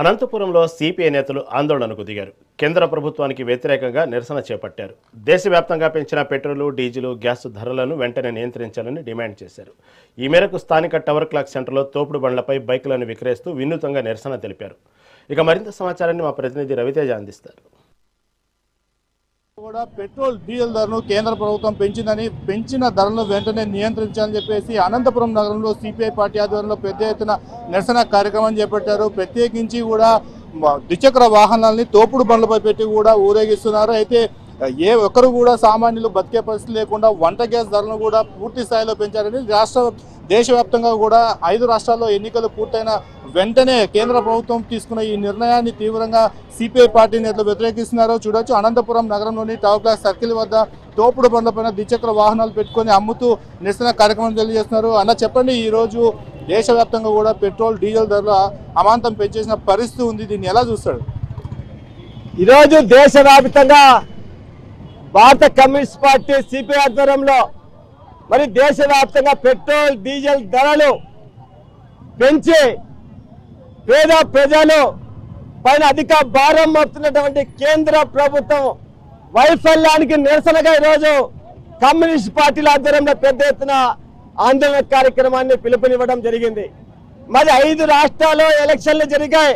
అనంతపురంలో సిపిఐ నేతలు ఆందోళనకు దిగారు. కేంద్ర ప్రభుత్వానికి వ్యతిరేకంగా నిరసన చేపట్టారు. దేశవ్యాప్తంగా పెంచిన పెట్రోలు, డీజిల్, గ్యాస్ ధరలను వెంటనే నియంత్రించాలని డిమాండ్ చేశారు. ఈ మేరకు స్థానిక టవర్ క్లాక్ సెంటర్లో తోపుడు బండ్లపై బైకులను విక్రయిస్తూ వినూత్నంగా నిరసన తెలిపారు. ఇక మరింత సమాచారాన్ని మా ప్రతినిధి రవితేజ అందిస్తారు. కూడా పెట్రోల్ డీజిల్ ధరను కేంద్ర ప్రభుత్వం పెంచిన ధరలను వెంటనే నియంత్రించాలని చెప్పేసి అనంతపురం నగరంలో సిపిఐ పార్టీ ఆధ్వర్యంలో పెద్ద ఎత్తున నిరసన కార్యక్రమం చేపట్టారు. ప్రత్యేకించి కూడా ద్విచక్ర వాహనాలని తోపుడు బండ్లపై పెట్టి కూడా ఊరేగిస్తున్నారు. అయితే ఏ ఒక్కరు కూడా సామాన్యులు బతికే పరిస్థితి లేకుండా వంట గ్యాస్ ధరలను కూడా పూర్తి స్థాయిలో పెంచారని దేశవ్యాప్తంగా కూడా 5 రాష్ట్రాల్లో ఎన్నికలు పూర్తయిన వెంటనే కేంద్ర ప్రభుత్వం తీసుకున్న ఈ నిర్ణయాన్ని తీవ్రంగా సిపిఐ పార్టీ నేతలు వ్యతిరేకిస్తున్నారు. చూడొచ్చు, అనంతపురం నగరంలోని టవర్ క్లాక్ సర్కిల్ వద్ద తోపుడు బండ్లపైన ద్విచక్ర వాహనాలు పెట్టుకొని అమ్ముతూ నిరసన కార్యక్రమం తెలియజేస్తున్నారు. అన్న చెప్పండి, ఈరోజు దేశవ్యాప్తంగా కూడా పెట్రోల్ డీజిల్ ధరలు అమాంతం పెంచేసిన పరిస్థితి ఉంది, దీన్ని ఎలా చూస్తాడు? ఈరోజు దేశవ్యాప్తంగా భారత కమ్యూనిస్ట్ పార్టీ సిపిఐ ఆధ్వర్యంలో మరి దేశవ్యాప్తంగా పెట్రోల్ డీజిల్ ధరలు పెంచి పేద ప్రజలు పైన అధిక భారం మోపుతున్నటువంటి కేంద్ర ప్రభుత్వం వైఫల్యానికి నిరసనగా ఈరోజు కమ్యూనిస్ట్ పార్టీల ఆధ్వర్యంలో పెద్ద ఎత్తున ఆందోళన కార్యక్రమాన్ని పిలుపునివ్వడం జరిగింది. మరి 5 రాష్ట్రాల్లో ఎలక్షన్లు జరిగాయి.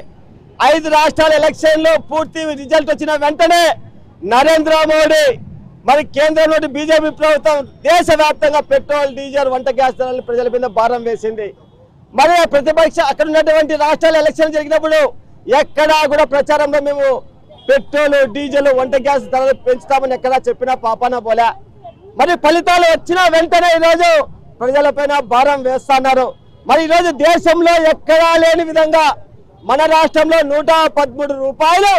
5 రాష్ట్రాల ఎలక్షన్లో పూర్తి రిజల్ట్ వచ్చిన వెంటనే నరేంద్ర మోడీ మరి కేంద్రంలోని బీజేపీ ప్రభుత్వం దేశవ్యాప్తంగా పెట్రోల్, డీజిల్, వంట గ్యాస్ ధరలు ప్రజల మీద భారం వేసింది. మరి ప్రతిపక్ష అక్కడ ఉన్నటువంటి రాష్ట్రాల ఎలక్షన్ జరిగినప్పుడు ఎక్కడా కూడా ప్రచారంలో మేము పెట్రోల్, డీజిల్, వంట గ్యాస్ ధరలు పెంచుతామని ఎక్కడా చెప్పినా పాపాన పోలే. మరి ఫలితాలు వచ్చిన వెంటనే ఈరోజు ప్రజలపైన భారం వేస్తున్నారు. మరి ఈరోజు దేశంలో ఎక్కడా లేని విధంగా మన రాష్ట్రంలో 113 రూపాయలు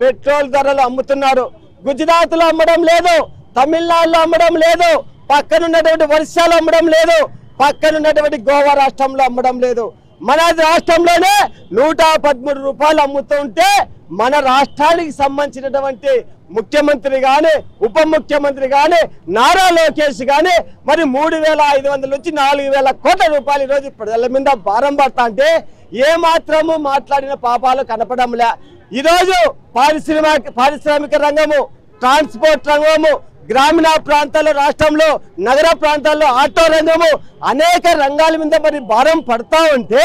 పెట్రోల్ ధరలు అమ్ముతున్నారు. గుజరాత్ లో అమ్మడం లేదు, తమిళనాడులో అమ్మడం లేదు, పక్కనున్నటువంటి వర్షాలు అమ్మడం లేదు, పక్కనున్నటువంటి గోవా రాష్ట్రంలో అమ్మడం లేదు. మన రాష్ట్రంలోనే 113 రూపాయలు అమ్ముతుంటే మన రాష్ట్రానికి సంబంధించినటువంటి ముఖ్యమంత్రి గాని, ఉప ముఖ్యమంత్రి గాని, నారా లోకేష్ గాని మరి 3,500 నుంచి 4,000 కోట్ల రూపాయలు ఈరోజు ప్రజల మీద భారం పడతా అంటే ఏ మాత్రము మాట్లాడిన పాపాలు కనపడంలే. ఈరోజు పారిశ్రామిక రంగము, ట్రాన్స్పోర్ట్ రంగము, గ్రామీణ ప్రాంతాల్లో, రాష్ట్రంలో నగర ప్రాంతాల్లో ఆటో రంగము, అనేక రంగాల మీద మరి భారం పడతా ఉంటే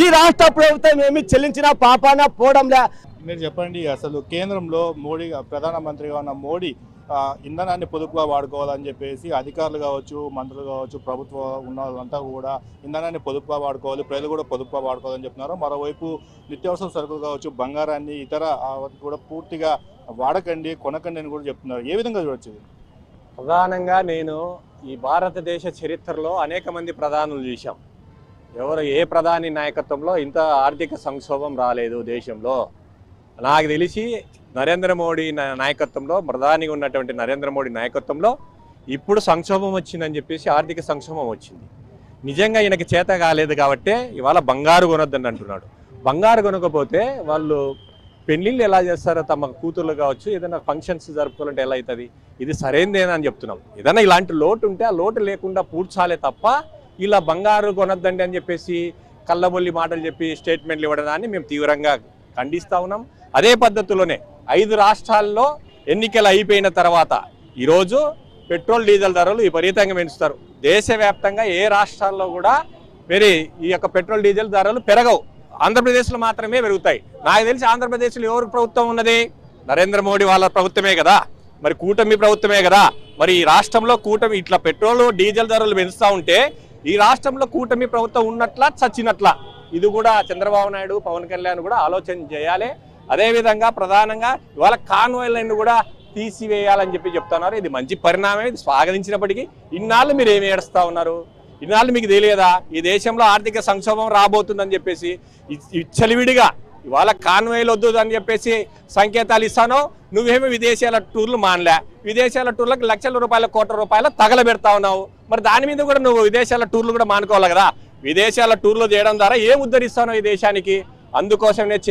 ఈ రాష్ట్ర ప్రభుత్వం ఏమి చెల్లించిన పాపాన పోవడంలే. మీరు చెప్పండి, అసలు కేంద్రంలో మోడీ ప్రధానమంత్రిగా ఉన్న మోడీ ఇంధనాన్ని పొదుపుగా వాడుకోవాలని చెప్పేసి అధికారులు కావచ్చు, మంత్రులు కావచ్చు, ప్రభుత్వం ఉన్న వాళ్ళంతా కూడా ఇంధనాన్ని పొదుపుగా వాడుకోవాలి, ప్రజలు కూడా పొదుపుగా వాడుకోవాలని చెప్తున్నారు. మరోవైపు నిత్యావసర సరుకులు కావచ్చు, బంగారాన్ని, ఇతర కూడా పూర్తిగా వాడకండి, కొనకండి అని కూడా చెప్తున్నారు. ఏ విధంగా చూడొచ్చు? ప్రధానంగా నేను ఈ భారతదేశ చరిత్రలో అనేక మంది ప్రధానులు చూశాం. ఏ ప్రధాని నాయకత్వంలో ఇంత ఆర్థిక సంక్షోభం రాలేదు దేశంలో. నాకు తెలిసి నరేంద్ర మోడీ నాయకత్వంలో, ప్రధానిగా ఉన్నటువంటి నరేంద్ర మోడీ నాయకత్వంలో ఇప్పుడు సంక్షోభం వచ్చిందని చెప్పేసి ఆర్థిక సంక్షోభం వచ్చింది. నిజంగా ఈయనకి చేత కాలేదు కాబట్టే ఇవాళ బంగారు కొనొద్దని అంటున్నాడు. బంగారు కొనకపోతే వాళ్ళు పెళ్ళిళ్ళు ఎలా చేస్తారో, తమ కూతుర్లు కావచ్చు, ఏదైనా ఫంక్షన్స్ జరుపుకోవాలంటే ఎలా అవుతుంది? ఇది సరైనదేనని చెప్తున్నాం. ఏదైనా ఇలాంటి లోటు ఉంటే ఆ లోటు లేకుండా పూడ్చాలే తప్ప ఇలా బంగారు కొనొద్దండి అని చెప్పేసి కళ్ళబొల్లి మాటలు చెప్పి స్టేట్మెంట్లు ఇవ్వడాన్ని మేము తీవ్రంగా ఖండిస్తూ ఉన్నాం. అదే పద్ధతిలోనే 5 రాష్ట్రాల్లో ఎన్నికలు అయిపోయిన తర్వాత ఈరోజు పెట్రోల్, డీజిల్ ధరలు విపరీతంగా పెంచుతారు. దేశవ్యాప్తంగా ఏ రాష్ట్రాల్లో కూడా మరి ఈ యొక్క పెట్రోల్, డీజిల్ ధరలు పెరగవు. ఆంధ్రప్రదేశ్లో మాత్రమే పెరుగుతాయి. నాకు తెలిసి ఆంధ్రప్రదేశ్లో ఎవరు ప్రభుత్వం ఉన్నది? నరేంద్ర మోడీ వాళ్ళ ప్రభుత్వమే కదా, మరి కూటమి ప్రభుత్వమే కదా. మరి ఈ రాష్ట్రంలో కూటమి ఇట్లా పెట్రోల్, డీజిల్ ధరలు పెంచుతూ ఉంటే ఈ రాష్ట్రంలో కూటమి ప్రభుత్వం ఉన్నట్లా చచ్చినట్లా? ఇది కూడా చంద్రబాబు నాయుడు, పవన్ కళ్యాణ్ కూడా ఆలోచన చేయాలి. అదేవిధంగా ప్రధానంగా ఇవాళ కాన్వాయ్లను కూడా తీసివేయాలని చెప్పి చెప్తున్నారు. ఇది మంచి పరిణామం, ఇది స్వాగతించినప్పటికీ ఇన్నాళ్ళు మీరు ఏమి ఏడుస్తూ ఉన్నారు? ఇన్నాళ్ళు మీకు తెలియదా ఈ దేశంలో ఆర్థిక సంక్షోభం రాబోతుందని చెప్పేసి? ఇచ్చలివిడిగా ఇవాళ కాన్వాయ్లు వద్దు అని చెప్పేసి సంకేతాలు ఇస్తానో, నువ్వేమో విదేశాల టూర్లు మానలే. విదేశాల టూర్లకు లక్షల రూపాయల, కోట్ల రూపాయల తగలబెడతా ఉన్నావు. మరి దాని మీద కూడా నువ్వు విదేశాల టూర్లు కూడా మానుకోవాలి కదా. విదేశాల టూర్లు చేయడం ద్వారా ఏం ఉద్ధరిస్తానో ఈ దేశానికి? అందుకోసం నేను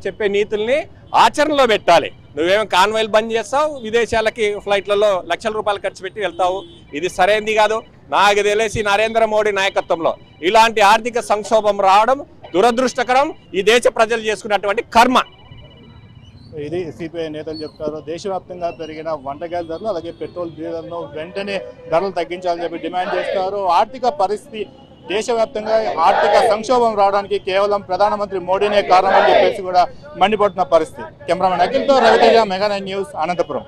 చెప్పే నీతుల్ని ఆచరణలో పెట్టాలి. నువ్వేమో కాన్వాయ్లు బంద్ చేస్తావు, విదేశాలకి ఫ్లైట్లలో లక్షల రూపాయలు ఖర్చు పెట్టి వెళ్తావు. ఇది సరైనది కాదు. నాకు తెలిసి నరేంద్ర మోడీ నాయకత్వంలో ఇలాంటి ఆర్థిక సంక్షోభం రావడం దురదృష్టకరం. ఈ దేశ ప్రజలు చేసుకున్నటువంటి కర్మ. ఇది సిపిఐ నేతలు చెప్తారు. దేశవ్యాప్తంగా పెరిగిన వంట గ్యాస్ ధరలు అలాగే పెట్రోల్ డీజిల్ను వెంటనే ధరలు తగ్గించాలని చెప్పి డిమాండ్ చేస్తారు. ఆర్థిక పరిస్థితి దేశవ్యాప్తంగా ఆర్థిక సంక్షోభం రావడానికి కేవలం ప్రధానమంత్రి మోడీనే కారణమని చెప్పేసి కూడా మండిపడుతున్న పరిస్థితి. కెమెరామెన్ అఖిల్తో రవితేజ, మెగా 9 న్యూస్, అనంతపురం.